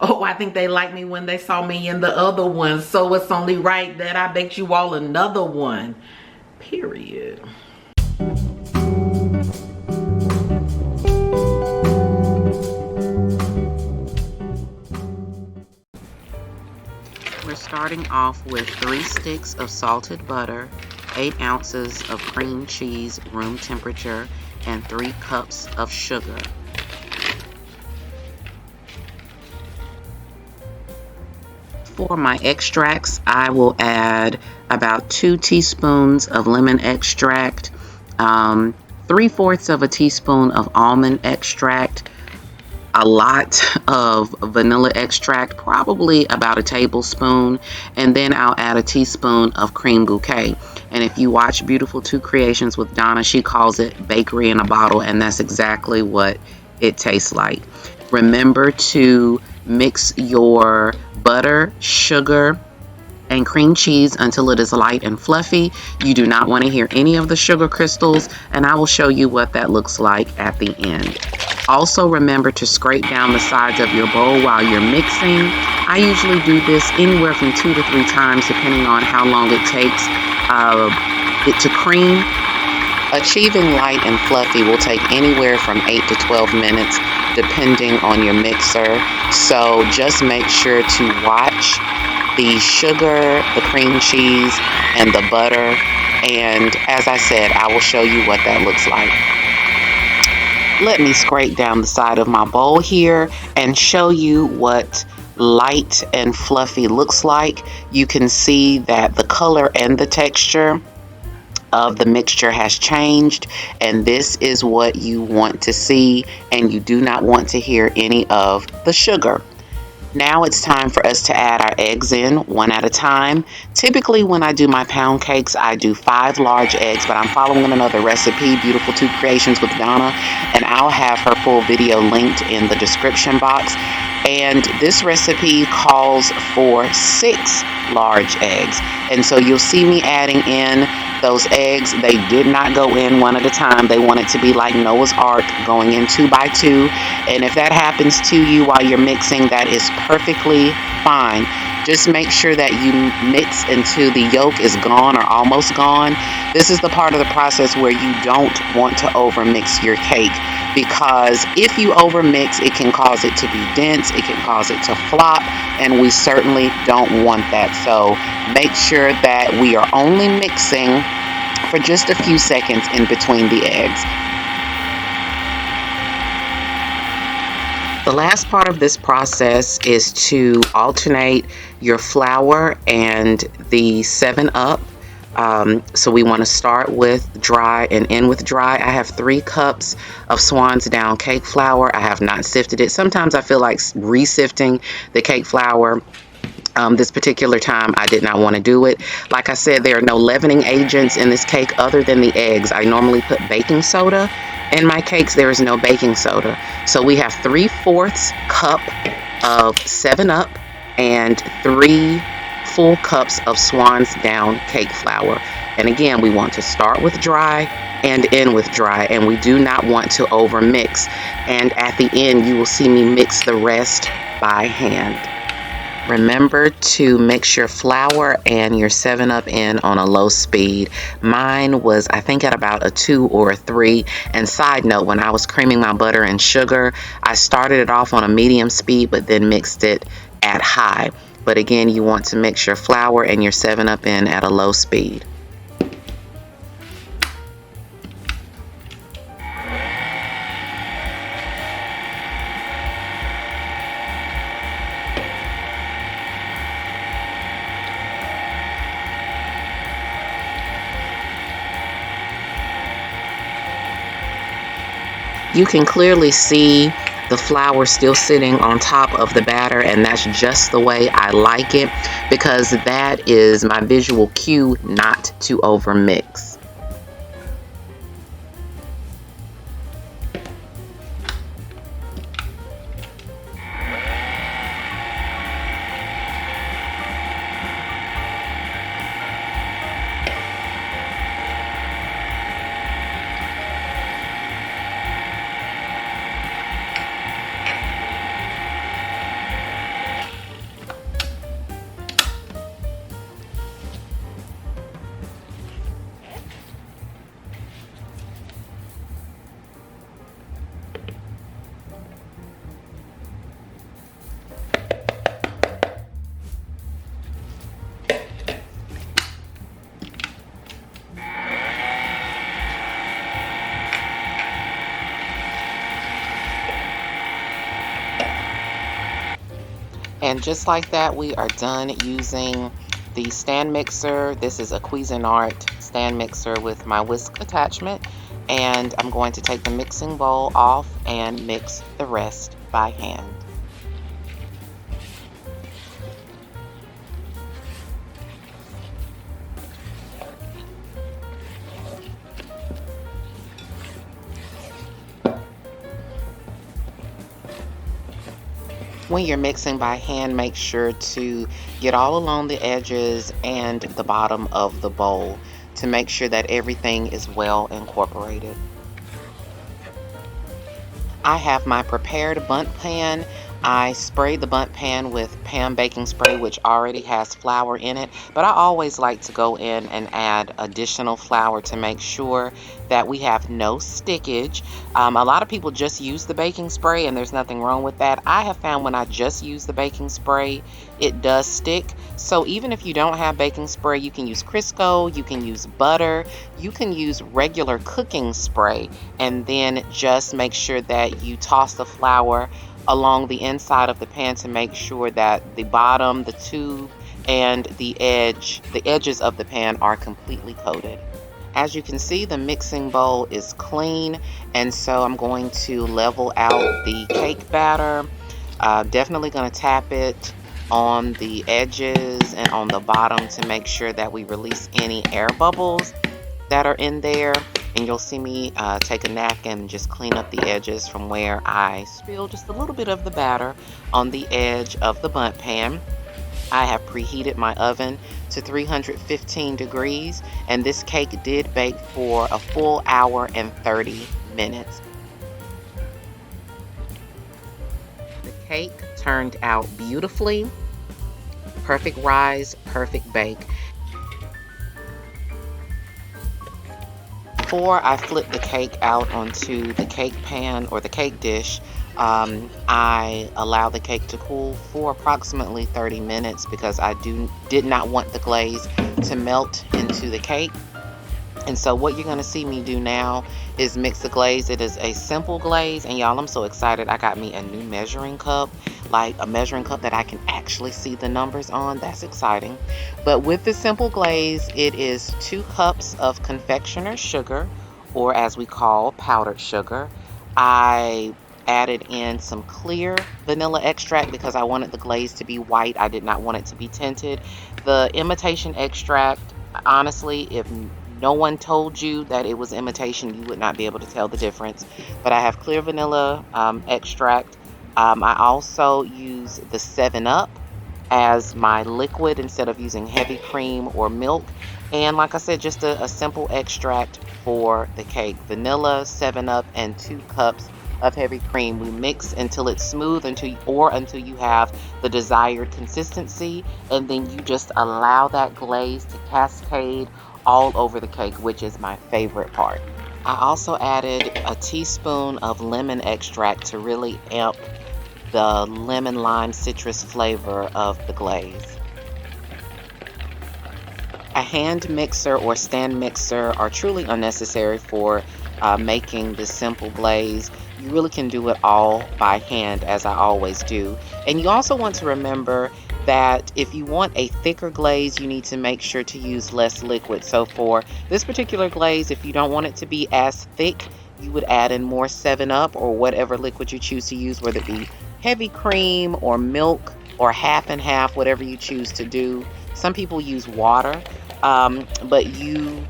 Oh, I think they liked me when they saw me in the other one, so it's only right that I baked you all another one. Period. We're starting off with 3 sticks of salted butter, 8 ounces of cream cheese, room temperature, and 3 cups of sugar. For my extracts, I will add about 2 teaspoons of lemon extract, 3/4 of a teaspoon of almond extract, a lot of vanilla extract, probably about a tablespoon, and then I'll add a teaspoon of Cream Bouquet. And if you watch Beautiful 2 Creations with Donna, she calls it bakery in a bottle, and that's exactly what it tastes like. Remember to mix your butter, sugar, and cream cheese until it is light and fluffy. You do not want to hear any of the sugar crystals, and I will show you what that looks like at the end. Also remember to scrape down the sides of your bowl while you're mixing. I usually do this anywhere from 2 to 3 times depending on how long it takes it to cream. Achieving light and fluffy will take anywhere from 8 to 12 minutes depending on your mixer. So just make sure to watch the sugar, the cream cheese, and the butter. And as I said, I will show you what that looks like. Let me scrape down the side of my bowl here and show you what light and fluffy looks like. You can see that the color and the texture of the mixture has changed, and this is what you want to see, and you do not want to hear any of the sugar. Now it's time for us to add our eggs in one at a time. Typically when I do my pound cakes, I do 5 large eggs, but I'm following another recipe, Beautiful 2 Creations with Donna, and I'll have her full video linked in the description box. And this recipe calls for 6 large eggs. And so you'll see me adding in those eggs. They did not go in one at a time. They want it to be like Noah's Ark, going in 2 by 2. And if that happens to you while you're mixing, that is perfectly fine. Just make sure that you mix until the yolk is gone or almost gone. This is the part of the process where you don't want to overmix your cake, because if you overmix, it can cause it to be dense, it can cause it to flop, and we certainly don't want that. So make sure that we are only mixing for just a few seconds in between the eggs. The last part of this process is to alternate your flour and the 7-Up. So we want to start with dry and end with dry. I have 3 cups of Swans down cake flour. I have not sifted it. Sometimes I feel like re-sifting the cake flour. This particular time I did not want to do it. Like I said, there are no leavening agents in this cake other than the eggs. I normally put baking soda in my cakes. There is no baking soda. So we have 3/4 cup of 7-Up and 3 full cups of Swans down cake flour. And again, we want to start with dry and end with dry, and we do not want to over mix. And at the end, you will see me mix the rest by hand. Remember to mix your flour and your 7-Up in on a low speed. Mine was, I think, at about a 2 or a 3. And side note, when I was creaming my butter and sugar, I started it off on a medium speed, but then mixed it at high. But again, you want to mix your flour and your 7-Up in at a low speed. You can clearly see the flour still sitting on top of the batter, and that's just the way I like it, because that is my visual cue not to over mix. And just like that, we are done using the stand mixer. This is a Cuisinart stand mixer with my whisk attachment. And I'm going to take the mixing bowl off and mix the rest by hand. When you're mixing by hand, make sure to get all along the edges and the bottom of the bowl to make sure that everything is well incorporated. I have my prepared bundt pan. I sprayed the bundt pan with pan baking spray, which already has flour in it, but I always like to go in and add additional flour to make sure that we have no stickage. A lot of people just use the baking spray, and there's nothing wrong with that. I have found when I just use the baking spray, it does stick. So even if you don't have baking spray, you can use Crisco, you can use butter, you can use regular cooking spray, and then just make sure that you toss the flour along the inside of the pan to make sure that the bottom, the tube, and the edges of the pan are completely coated. As you can see, the mixing bowl is clean, and so I'm going to level out the cake batter. Definitely going to tap it on the edges and on the bottom to make sure that we release any air bubbles that are in there. And you'll see me take a napkin and just clean up the edges from where I spilled just a little bit of the batter on the edge of the bundt pan. I have preheated my oven to 315 degrees, and this cake did bake for a full hour and 30 minutes. The cake turned out beautifully. Perfect rise, perfect bake. Before I flip the cake out onto the cake pan or the cake dish, I allow the cake to cool for approximately 30 minutes because I did not want the glaze to melt into the cake. And so what you're going to see me do now is mix the glaze. It is a simple glaze, and y'all, I'm so excited. I got me a new measuring cup, like a measuring cup that I can actually see the numbers on. That's exciting. But with the simple glaze, it is 2 cups of confectioner's sugar, or as we call powdered sugar. I added in some clear vanilla extract because I wanted the glaze to be white. I did not want it to be tinted. The imitation extract, honestly, if no one told you that it was imitation, you would not be able to tell the difference. But I have clear vanilla extract. I also use the 7-Up as my liquid instead of using heavy cream or milk. And like I said, just a simple extract for the cake. Vanilla, 7-Up, and 2 cups of heavy cream. We mix until it's smooth until you have the desired consistency, and then you just allow that glaze to cascade all over the cake, which is my favorite part. I also added a teaspoon of lemon extract to really amp the lemon lime citrus flavor of the glaze. A hand mixer or stand mixer are truly unnecessary for making this simple glaze. You really can do it all by hand, as I always do. And you also want to remember that if you want a thicker glaze, you need to make sure to use less liquid. So for this particular glaze, if you don't want it to be as thick, you would add in more 7-Up or whatever liquid you choose to use, whether it be heavy cream or milk or half and half, whatever you choose to do. Some people use water, but you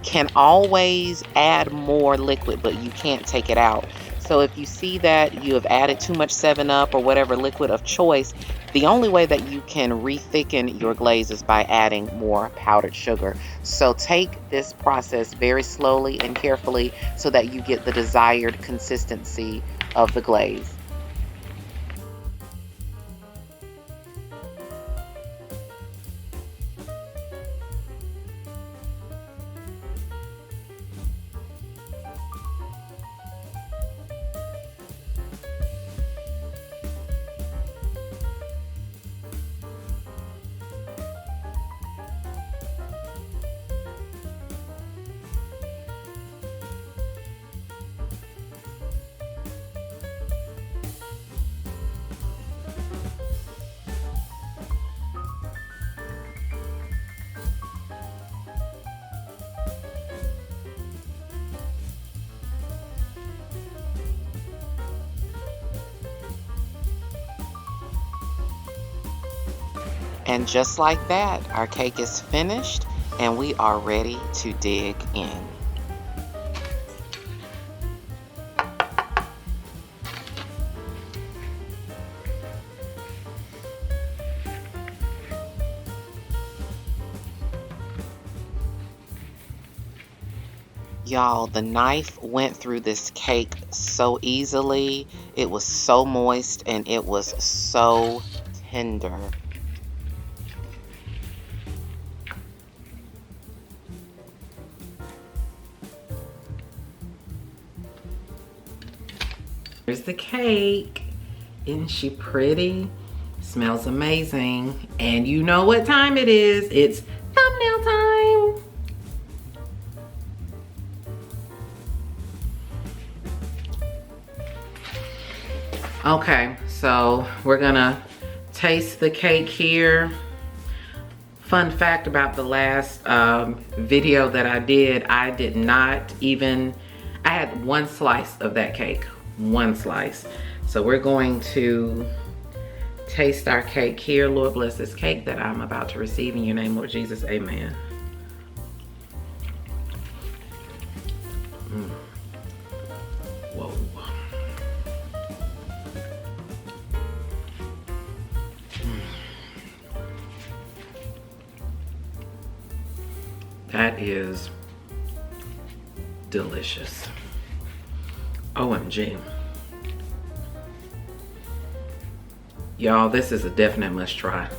can always add more liquid, but you can't take it out. So if you see that you have added too much 7-Up or whatever liquid of choice, the only way that you can re-thicken your glaze is by adding more powdered sugar. So take this process very slowly and carefully so that you get the desired consistency of the glaze. And just like that, our cake is finished and we are ready to dig in. Y'all, the knife went through this cake so easily. It was so moist and it was so tender. Here's the cake. Isn't she pretty? Smells amazing. And you know what time it is. It's thumbnail time. Okay, so we're gonna taste the cake here. Fun fact about the last video that I did not even, I had one slice of that cake, one slice. So we're going to taste our cake here. Lord bless this cake that I'm about to receive in your name, Lord Jesus, amen. Whoa. That is delicious. OMG. Y'all, this is a definite must try.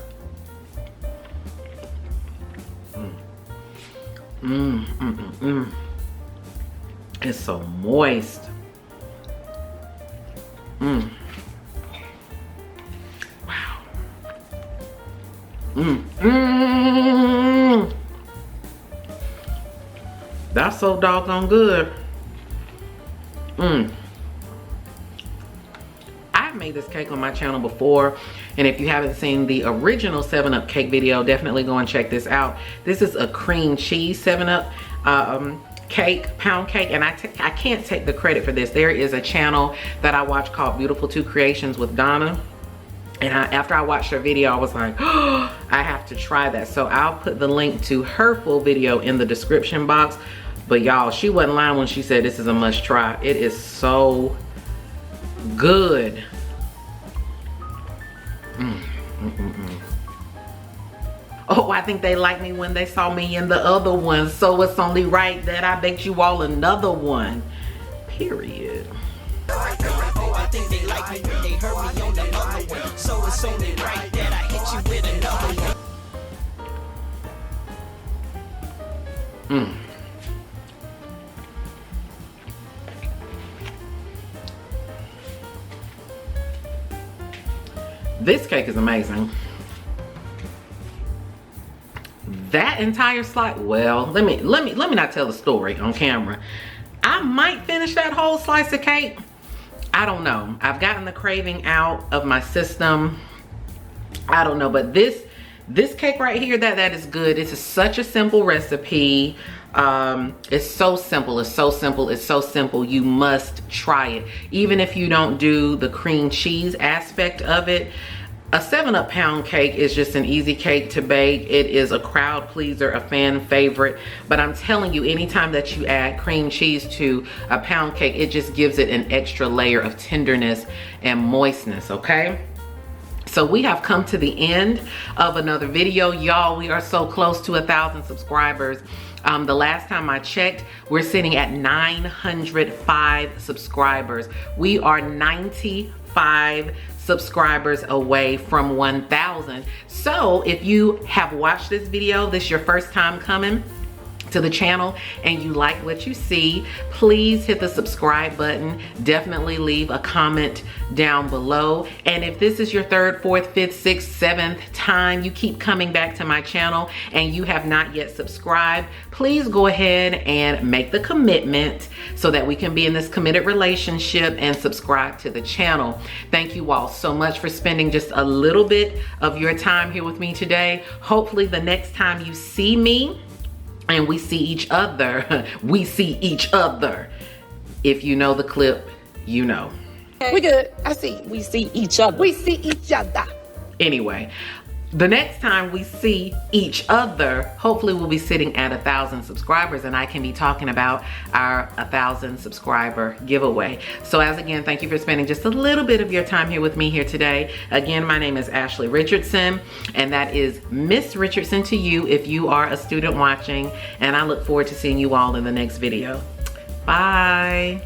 It's so moist. Wow. That's so doggone good. I've made this cake on my channel before, and if you haven't seen the original 7-Up cake video, definitely go and check this out. This is a cream cheese 7-Up cake, pound cake, and I can't take the credit for this. There is a channel that I watch called Beautiful 2 Creations with Donna. And after I watched her video, I was like, oh, I have to try that. So I'll put the link to her full video in the description box. But y'all, she wasn't lying when she said this is a must try. It is so good. Oh, I think they liked me when they saw me in the other one. So it's only right that I baked you all another one. Period. Oh, I think they like me when they heard me on the other one. So it's only right that I hit you with another one. This cake is amazing. That entire slice, well, let me not tell the story on camera. I might finish that whole slice of cake. I don't know. I've gotten the craving out of my system. I don't know, but this cake right here, that is good. It's such a simple recipe. It's so simple. It's so simple. It's so simple. You must try it. Even if you don't do the cream cheese aspect of it, a 7-Up pound cake is just an easy cake to bake. It is a crowd pleaser, a fan favorite. But I'm telling you, anytime that you add cream cheese to a pound cake, it just gives it an extra layer of tenderness and moistness, okay? So we have come to the end of another video. Y'all, we are so close to 1,000 subscribers. The last time I checked, we're sitting at 905 subscribers. We are 95 subscribers away from 1,000. So if you have watched this video, this is your first time coming to the channel and you like what you see, please hit the subscribe button. Definitely leave a comment down below. And if this is your third, fourth, fifth, sixth, seventh time you keep coming back to my channel and you have not yet subscribed, please go ahead and make the commitment so that we can be in this committed relationship and subscribe to the channel. Thank you all so much for spending just a little bit of your time here with me today. Hopefully the next time you see me and we see each other, we see each other. If you know the clip, you know. We good. I see. We see each other. We see each other. Anyway, the next time we see each other, hopefully we'll be sitting at 1,000 subscribers and I can be talking about our 1,000 subscriber giveaway. So as again, thank you for spending just a little bit of your time here with me here today. Again, my name is Ashley Richardson, and that is Miss Richardson to you if you are a student watching, and I look forward to seeing you all in the next video. Bye.